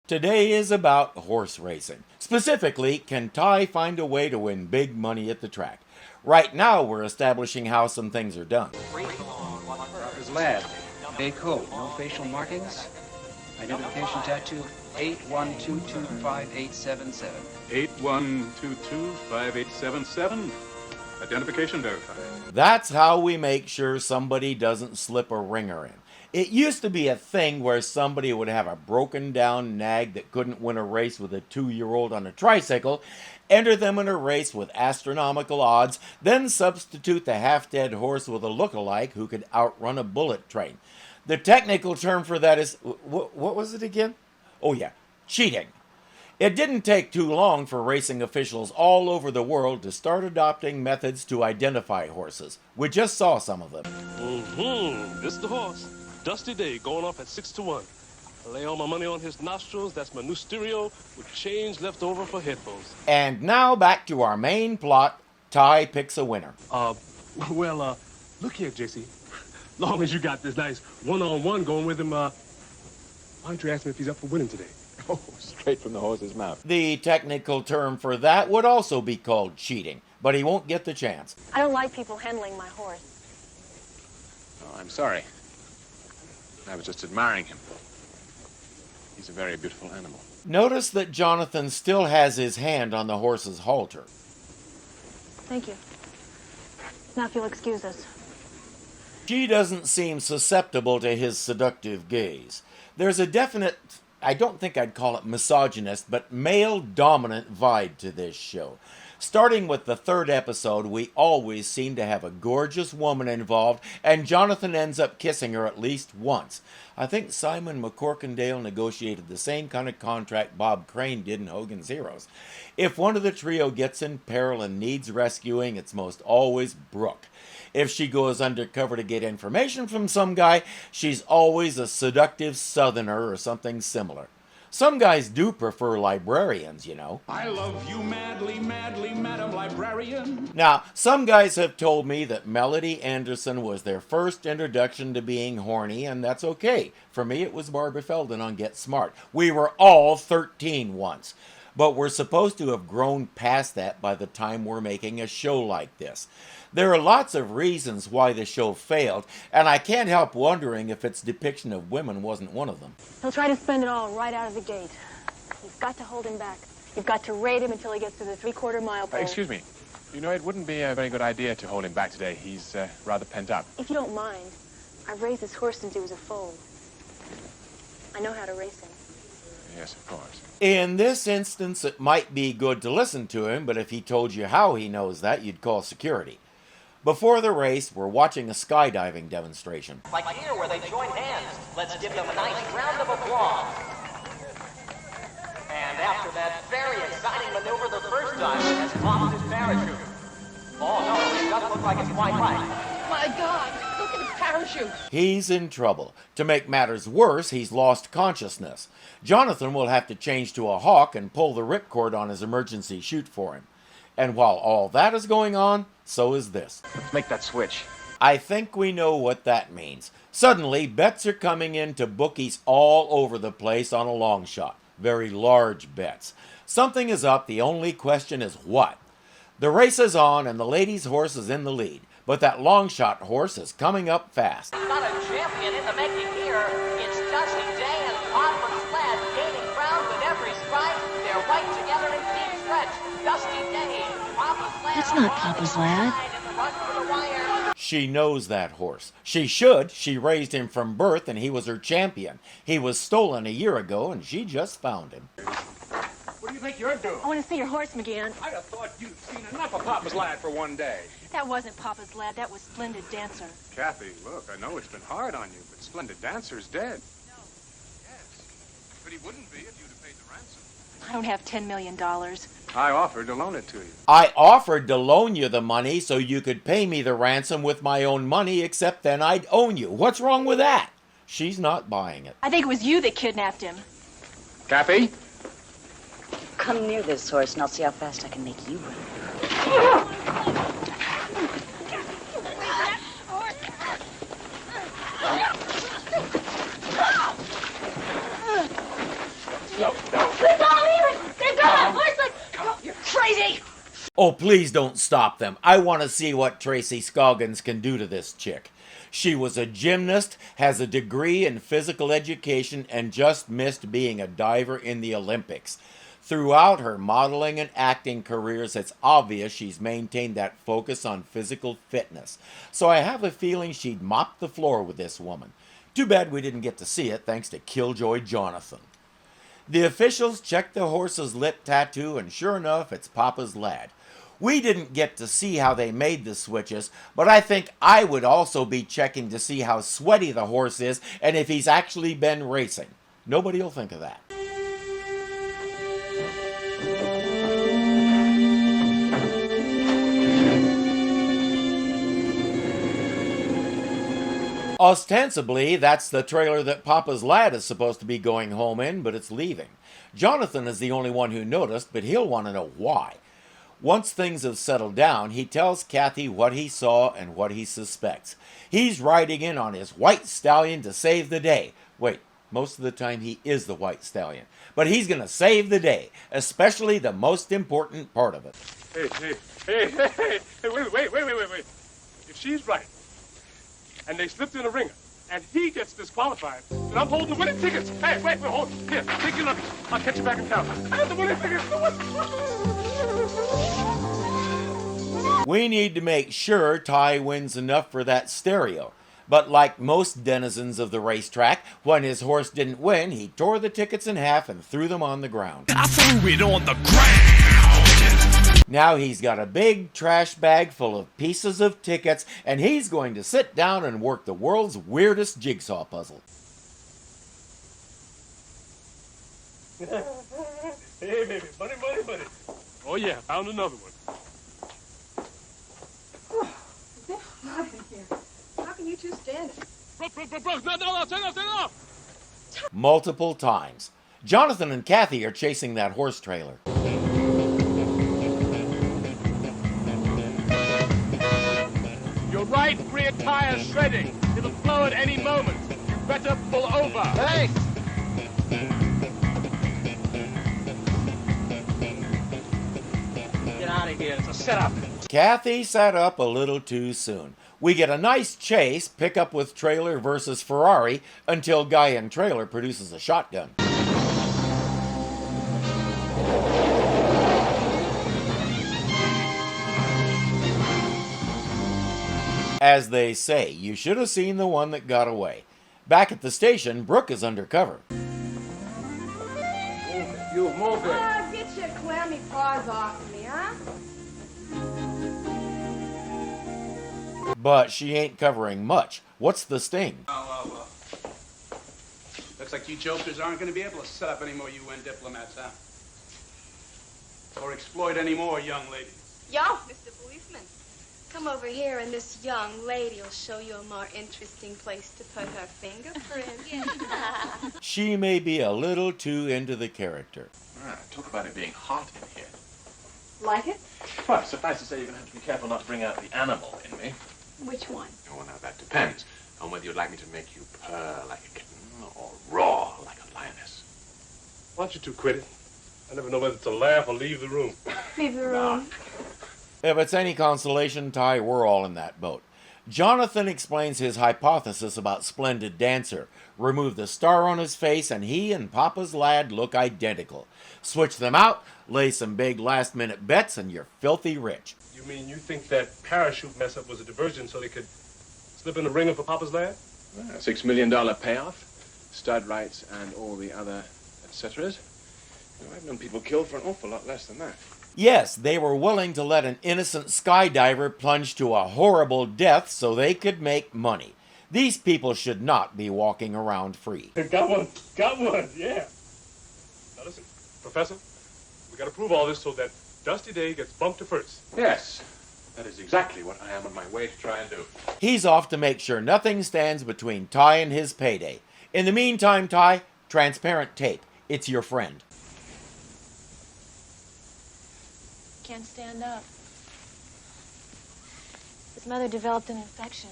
Today is about horse racing. Specifically, can Ty find a way to win big money at the track? Right now, we're establishing how some things are done. Doctor's lab. Day code. No facial markings. Identification tattoo 81225877. 81225877. Identification verified. That's how we make sure somebody doesn't slip a ringer in. It used to be a thing where somebody would have a broken down nag that couldn't win a race with a 2-year-old on a tricycle, enter them in a race with astronomical odds, then substitute the half-dead horse with a look-alike who could outrun a bullet train. The technical term for that is, what was it again? Oh yeah, cheating. It didn't take too long for racing officials all over the world to start adopting methods to identify horses. We just saw some of them. This is the horse. Dusty Day going off at 6-1. I lay all my money on his nostrils. That's my new stereo with change left over for headphones. And now back to our main plot. Ty picks a winner. Look here, JC. Long as you got this nice one-on-one going with him, why don't you ask him if he's up for winning today? Oh, straight from the horse's mouth. The technical term for that would also be called cheating, but he won't get the chance. I don't like people handling my horse. Oh, I'm sorry. I was just admiring him. He's a very beautiful animal. Notice that Jonathan still has his hand on the horse's halter. Thank you. Now if you'll excuse us. She doesn't seem susceptible to his seductive gaze. There's a definite, I don't think I'd call it misogynist, but male-dominant vibe to this show. Starting with the third episode, we always seem to have a gorgeous woman involved, and Jonathan ends up kissing her at least once. I think Simon McCorkindale negotiated the same kind of contract Bob Crane did in Hogan's Heroes. If one of the trio gets in peril and needs rescuing, it's most always Brooke. If she goes undercover to get information from some guy, she's always a seductive southerner or something similar. Some guys do prefer librarians, you know. I love you madly, madly, Madam Librarian. Now, some guys have told me that Melody Anderson was their first introduction to being horny, and that's okay. For me, it was Barbara Feldon on Get Smart. We were all 13 once. But we're supposed to have grown past that by the time we're making a show like this. There are lots of reasons why the show failed, and I can't help wondering if its depiction of women wasn't one of them. He'll try to spend it all right out of the gate. You've got to hold him back. You've got to raid him until he gets to the 3/4 mile pole. Excuse me. You know, it wouldn't be a very good idea to hold him back today. He's rather pent up. If you don't mind, I've raised this horse since he was a foal. I know how to race him. Yes, of course. In this instance, it might be good to listen to him, but if he told you how he knows that, you'd call security. Before the race, we're watching a skydiving demonstration. Like here, where they join hands. Let's give them a nice round of applause. And after that very exciting maneuver the first time, he has popped his parachute. Oh no, it doesn't look like it's quite right. My God, look at his parachute. He's in trouble. To make matters worse, he's lost consciousness. Jonathan will have to change to a hawk and pull the ripcord on his emergency chute for him. And while all that is going on, so is this. Let's make that switch. I think we know what that means. Suddenly, bets are coming in to bookies all over the place on a long shot. Very large bets. Something is up, the only question is what? The race is on and the ladies' horse is in the lead. But that long shot horse is coming up fast. Got a champion in the making here. It's Dusty Day and Papa Sled gaining ground with every stride. They're right together in deep stretch. Dusty Day, Papa Sled. That's not Papa's lad. She knows that horse. She should. She raised him from birth and he was her champion. He was stolen a year ago and she just found him. What do you think you're doing? I want to see your horse, McGann. I'd have thought you'd seen enough of Papa's lad for one day. That wasn't Papa's lad. That was Splendid Dancer. Kathy, look, I know it's been hard on you, but Splendid Dancer's dead. No. Yes. But he wouldn't be if you'd have paid the ransom. I don't have $10 million. I offered to loan it to you. I offered to loan you the money so you could pay me the ransom with my own money, except then I'd own you. What's wrong with that? She's not buying it. I think it was you that kidnapped him. Kathy? Come near this horse and I'll see how fast I can make you run. Oh, please don't stop them. I want to see what Tracy Scoggins can do to this chick. She was a gymnast, has a degree in physical education, and just missed being a diver in the Olympics. Throughout her modeling and acting careers, it's obvious she's maintained that focus on physical fitness. So I have a feeling she'd mop the floor with this woman. Too bad we didn't get to see it, thanks to Killjoy Jonathan. The officials checked the horse's lip tattoo, and sure enough, it's Papa's lad. We didn't get to see how they made the switches, but I think I would also be checking to see how sweaty the horse is and if he's actually been racing. Nobody'll think of that. Ostensibly, that's the trailer that Papa's lad is supposed to be going home in, but it's leaving. Jonathan is the only one who noticed, but he'll want to know why. Once things have settled down, he tells Kathy what he saw and what he suspects. He's riding in on his white stallion to save the day. Wait, most of the time he is the white stallion. But he's going to save the day, especially the most important part of it. Hey, wait. If she's right, and they slipped in a ringer, and he gets disqualified, then I'm holding the winning tickets. Hey, wait, hold. Here, take your luggage. I'll catch you back in town. I have the winning tickets. We need to make sure Ty wins enough for that stereo. But like most denizens of the racetrack, when his horse didn't win, he tore the tickets in half and threw them on the ground. I threw it on the ground. Now he's got a big trash bag full of pieces of tickets, and he's going to sit down and work the world's weirdest jigsaw puzzle. Hey, baby, money. Oh, yeah, found another one. Is it hot in here? How can you two stand it? Brooke, no, turn it off. Multiple times. Jonathan and Kathy are chasing that horse trailer. Your right rear tire's shredding. It'll blow at any moment. You better pull over. Hey! Get out of here. It's a setup. Kathy sat up a little too soon. We get a nice chase, pickup with trailer versus Ferrari, until guy in trailer produces a shotgun. As they say, you should have seen the one that got away. Back at the station, Brooke is undercover. You move it. Oh, get your clammy paws off of me, huh? But she ain't covering much. What's the sting? Well. Looks like you jokers aren't going to be able to set up any more UN diplomats, huh? Or exploit any more young ladies. Yo, Mr. Policeman, come over here and this young lady will show you a more interesting place to put her fingerprint. She may be a little too into the character. Talk about it being hot in here. Like it? Well, suffice to say, you're going to have to be careful not to bring out the animal in me. Which one? Oh, now that depends on whether you'd like me to make you purr like a kitten or roar like a lioness. Why don't you two quit it? I never know whether to laugh or leave the room. Leave the room. If it's any consolation, Ty, we're all in that boat. Jonathan explains his hypothesis about Splendid Dancer. Remove the star on his face and he and Papa's lad look identical. Switch them out, lay some big last-minute bets, and you're filthy rich. You mean you think that parachute mess-up was a diversion so they could slip in the ringer for Papa's lad? $6 million payoff, stud rights, and all the other et ceteras. I've known people killed for an awful lot less than that. Yes, they were willing to let an innocent skydiver plunge to a horrible death so they could make money. These people should not be walking around free. Got one, yeah. Now listen, Professor, we gotta prove all this so that Dusty Day gets bumped to first. Yes, that is exactly what I am on my way to try and do. He's off to make sure nothing stands between Ty and his payday. In the meantime, Ty, transparent tape. It's your friend. Can't stand up. His mother developed an infection.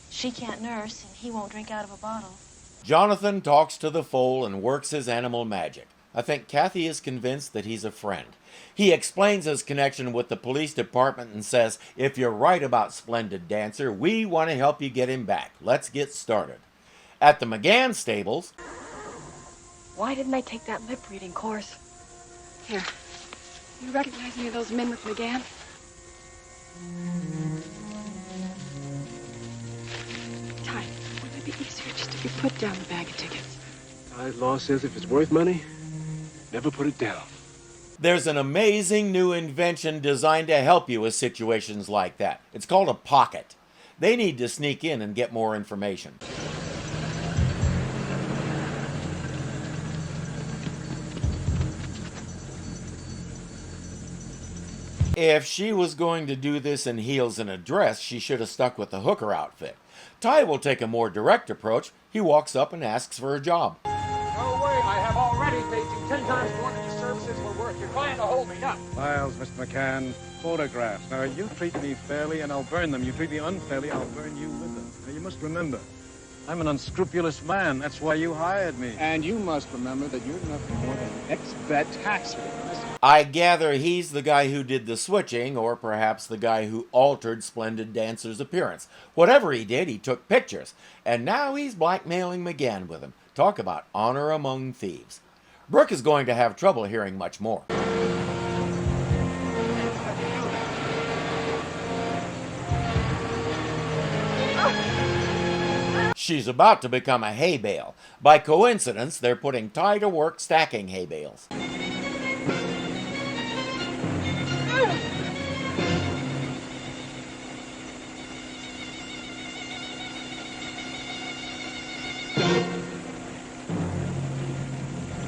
She can't nurse, and he won't drink out of a bottle. Jonathan talks to the foal and works his animal magic. I think Kathy is convinced that he's a friend. He explains his connection with the police department and says, if you're right about Splendid Dancer, we want to help you get him back. Let's get started. At the McGann stables... Why didn't they take that lip reading course? Here, you recognize any of those men with McGann? Ty, wouldn't it be easier just if you put down the bag of tickets? Ty's law says if it's worth money, never put it down. There's an amazing new invention designed to help you with situations like that. It's called a pocket. They need to sneak in and get more information. If she was going to do this in heels and a dress, she should have stuck with the hooker outfit. Ty will take a more direct approach. He walks up and asks for a job. No way, I have already paid you 10 times more than your services were worth. You're trying to hold me up. Files, Mr. McCann. Photographs. Now, you treat me fairly and I'll burn them. You treat me unfairly, I'll burn you with them. Now, you must remember, I'm an unscrupulous man. That's why you hired me. And you must remember that you're nothing more than an ex-vet tax witness. I gather he's the guy who did the switching, or perhaps the guy who altered Splendid Dancer's appearance. Whatever he did, he took pictures. And now he's blackmailing McGann with him. Talk about honor among thieves. Brooke is going to have trouble hearing much more. She's about to become a hay bale. By coincidence, they're putting Ty to work stacking hay bales.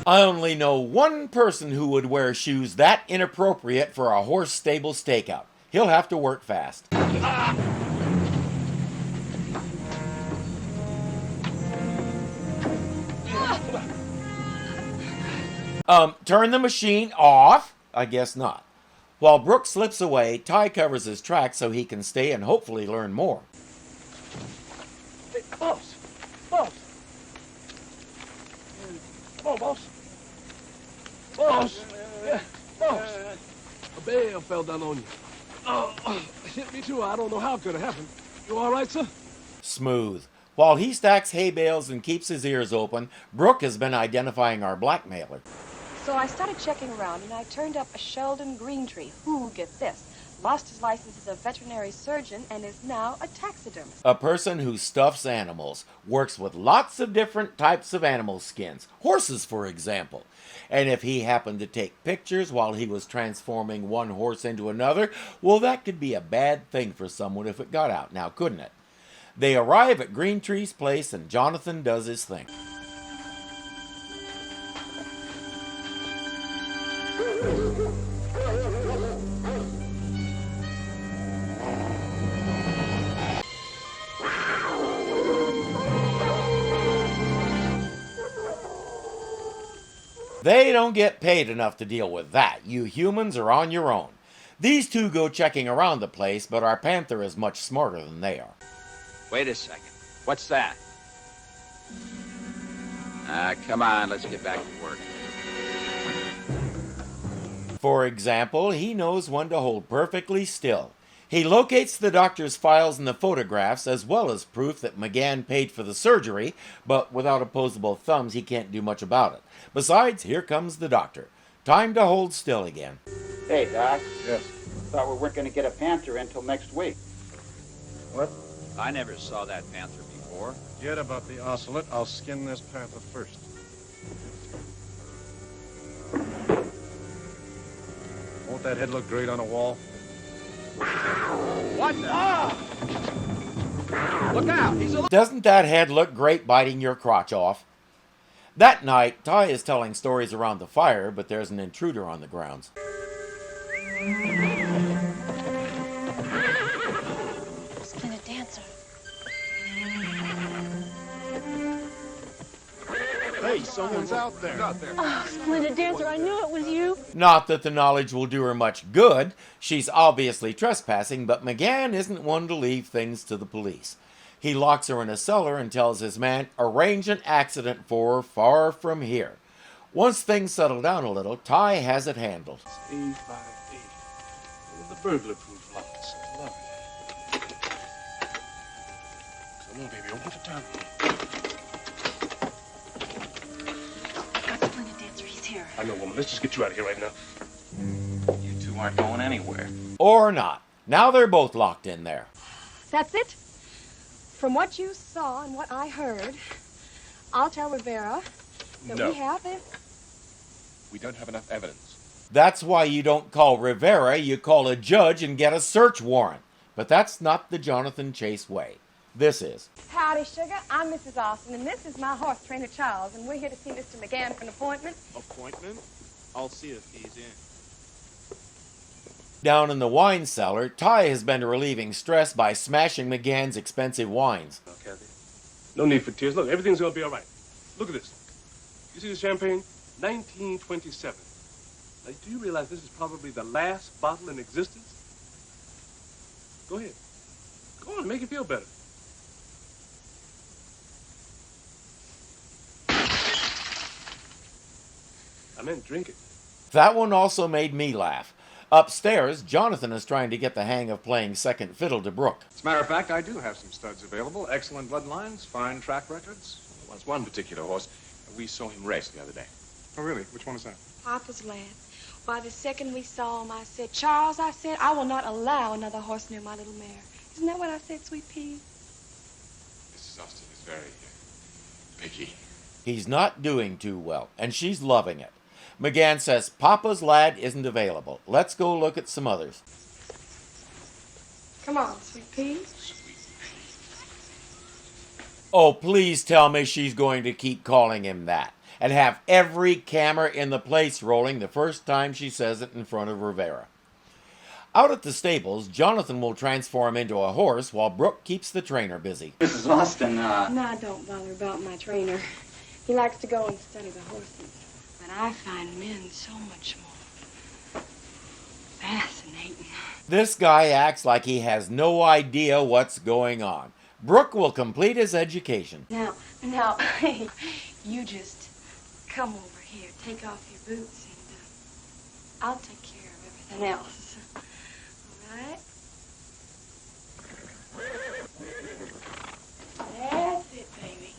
I only know one person who would wear shoes that inappropriate for a horse stable stakeout. He'll have to work fast. Turn the machine off? I guess not. While Brooke slips away, Ty covers his tracks so he can stay and hopefully learn more. Hey, boss! Boss! Come on, boss! Boss! Yeah, boss! A bale fell down on you. Oh, hit me too. I don't know how it could have happened. You all right, sir? Smooth. While he stacks hay bales and keeps his ears open, Brooke has been identifying our blackmailer. So I started checking around, and I turned up a Sheldon Greentree, who, get this, lost his license as a veterinary surgeon and is now a taxidermist. A person who stuffs animals, works with lots of different types of animal skins, horses for example. And if he happened to take pictures while he was transforming one horse into another, well, that could be a bad thing for someone if it got out now, couldn't it? They arrive at Greentree's place and Jonathan does his thing. They don't get paid enough to deal with that. You humans are on your own. These two go checking around the place, but our Panther is much smarter than they are. Wait a second. What's that? Come on, let's get back to work. For example, he knows when to hold perfectly still. He locates the doctor's files and the photographs, as well as proof that McGann paid for the surgery, but without opposable thumbs, he can't do much about it. Besides, here comes the doctor. Time to hold still again. Hey, Doc. Yes. Thought we weren't going to get a Panther until next week. What? I never saw that panther before. Forget about the ocelot. I'll skin this panther first. Won't that head look great on a wall? What the? Look out! He's a... Doesn't that head look great biting your crotch off? That night, Ty is telling stories around the fire, but there's an intruder on the grounds. Splendid Dancer. Hey, someone's out there. Oh, Splendid Dancer, I knew it was you. Not that the knowledge will do her much good. She's obviously trespassing, but McGann isn't one to leave things to the police. He locks her in a cellar and tells his man, arrange an accident for her far from here. Once things settle down a little, Ty has it handled. A580. The burglar-proof locks. Love it. Come on, baby, open the top. Splendid Dancer, he's here. I know, woman. Let's just get you out of here right now. You two aren't going anywhere. Or not. Now they're both locked in there. That's it? From what you saw and what I heard, I'll tell Rivera that No. we have it. We don't have enough evidence. That's why you don't call Rivera, you call a judge and get a search warrant. But that's not the Jonathan Chase way. This is. Howdy, sugar. I'm Mrs. Austin, and this is my horse trainer, Charles, and we're here to see Mr. McGann for an appointment. Appointment? I'll see if he's in. Down in the wine cellar, Ty has been relieving stress by smashing McGann's expensive wines. Oh, Kathy. No need for tears. Look, everything's going to be all right. Look at this. You see the champagne? 1927. Now, do you realize this is probably the last bottle in existence? Go ahead. Go on, make it feel better. I meant drink it. That one also made me laugh. Upstairs, Jonathan is trying to get the hang of playing second fiddle to Brooke. As a matter of fact, I do have some studs available. Excellent bloodlines, fine track records. Well, it's one particular horse. We saw him race the other day. Oh, really? Which one is that? Papa's lad. Why, the second we saw him, I said, Charles, I said, I will not allow another horse near my little mare. Isn't that what I said, sweet pea? Mrs. Austin is very picky. He's not doing too well, and she's loving it. McGann says Papa's lad isn't available. Let's go look at some others. Come on, sweet pea. Oh, please tell me she's going to keep calling him that and have every camera in the place rolling the first time she says it in front of Rivera. Out at the stables, Jonathan will transform into a horse while Brooke keeps the trainer busy. Mrs. Austin, No, don't bother about my trainer. He likes to go and study the horses. But I find men so much more fascinating. This guy acts like he has no idea what's going on. Brooke will complete his education. Now, you just come over here, take off your boots, and I'll take care of everything else. All right? That's it, baby.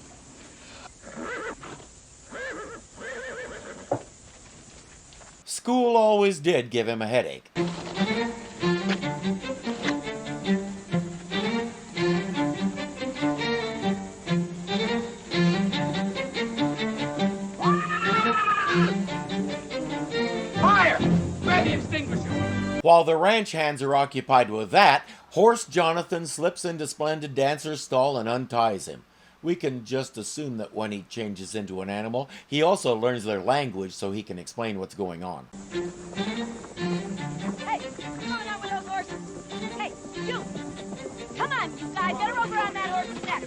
School always did give him a headache. Fire! Grab the extinguisher. While the ranch hands are occupied with that, Horse Jonathan slips into Splendid Dancer's stall and unties him. We can just assume that when he changes into an animal, he also learns their language so he can explain what's going on. Hey, come on out with those horses. Hey, you. Come on, you guys. Get her over on that horse's neck.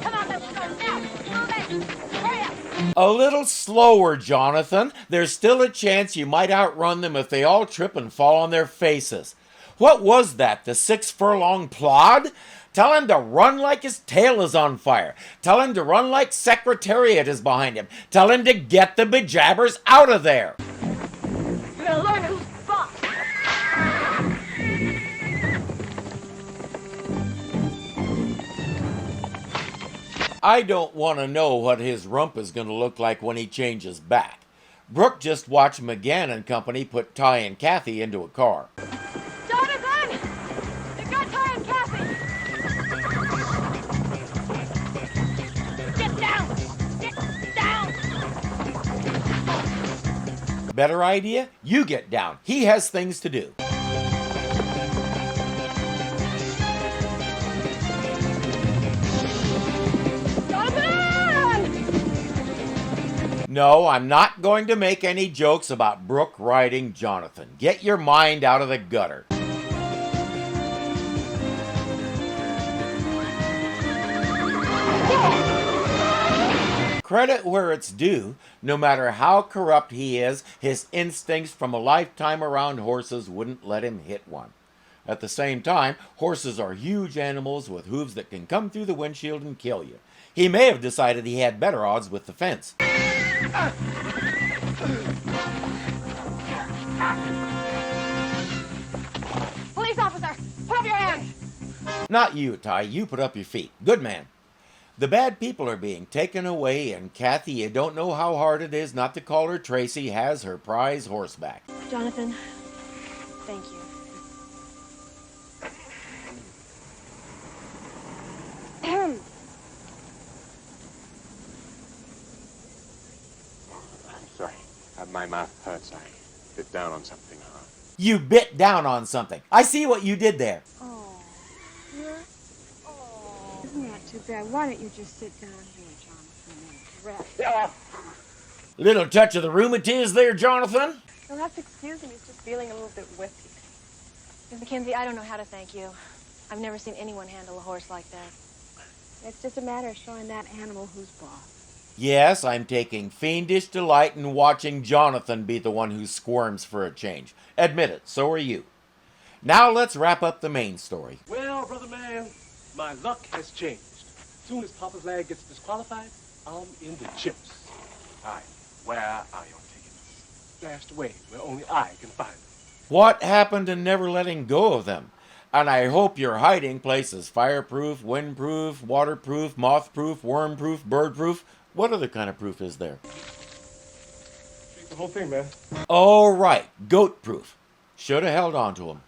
Come on, let's go now. Move it. Hurry up. A little slower, Jonathan. There's still a chance you might outrun them if they all trip and fall on their faces. What was that, the 6 furlong plod? Tell him to run like his tail is on fire. Tell him to run like Secretariat is behind him. Tell him to get the bejabbers out of there. You're gonna learn who's boss. I don't want to know what his rump is going to look like when he changes back. Brooke just watched McGann and company put Ty and Kathy into a car. Jonathan! They've got Ty and Kathy. Get down! Get down! Better idea? You get down. He has things to do. No, I'm not going to make any jokes about Brooke riding Jonathan. Get your mind out of the gutter. Credit where it's due. No matter how corrupt he is, his instincts from a lifetime around horses wouldn't let him hit one. At the same time, horses are huge animals with hooves that can come through the windshield and kill you. He may have decided he had better odds with the fence. Police officer, put up your hands! Not you, Ty. You put up your feet. Good man. The bad people are being taken away, and Kathy, you don't know how hard it is not to call her Tracy, has her prize horseback. Jonathan, thank you. I'm sorry. My mouth hurts. I bit down on something hard. You bit down on something. I see what you did there. Oh, isn't that too bad? Why don't you just sit down here, Jonathan, and rest? Little touch of the rheumatiz there, Jonathan? You'll have to excuse him. He's just feeling a little bit whippy. Miss Mackenzie, I don't know how to thank you. I've never seen anyone handle a horse like that. It's just a matter of showing that animal who's boss. Yes, I'm taking fiendish delight in watching Jonathan be the one who squirms for a change. Admit it, so are you. Now let's wrap up the main story. Well, brother man, my luck has changed. As soon as Papa's lad gets disqualified, I'm in the chips. All right, where are your tickets? Stashed away where only I can find them. What happened to never letting go of them? And I hope your hiding place is fireproof, windproof, waterproof, mothproof, wormproof, birdproof. What other kind of proof is there? The whole thing, man. Oh, right, goat-proof. Should have held on to him.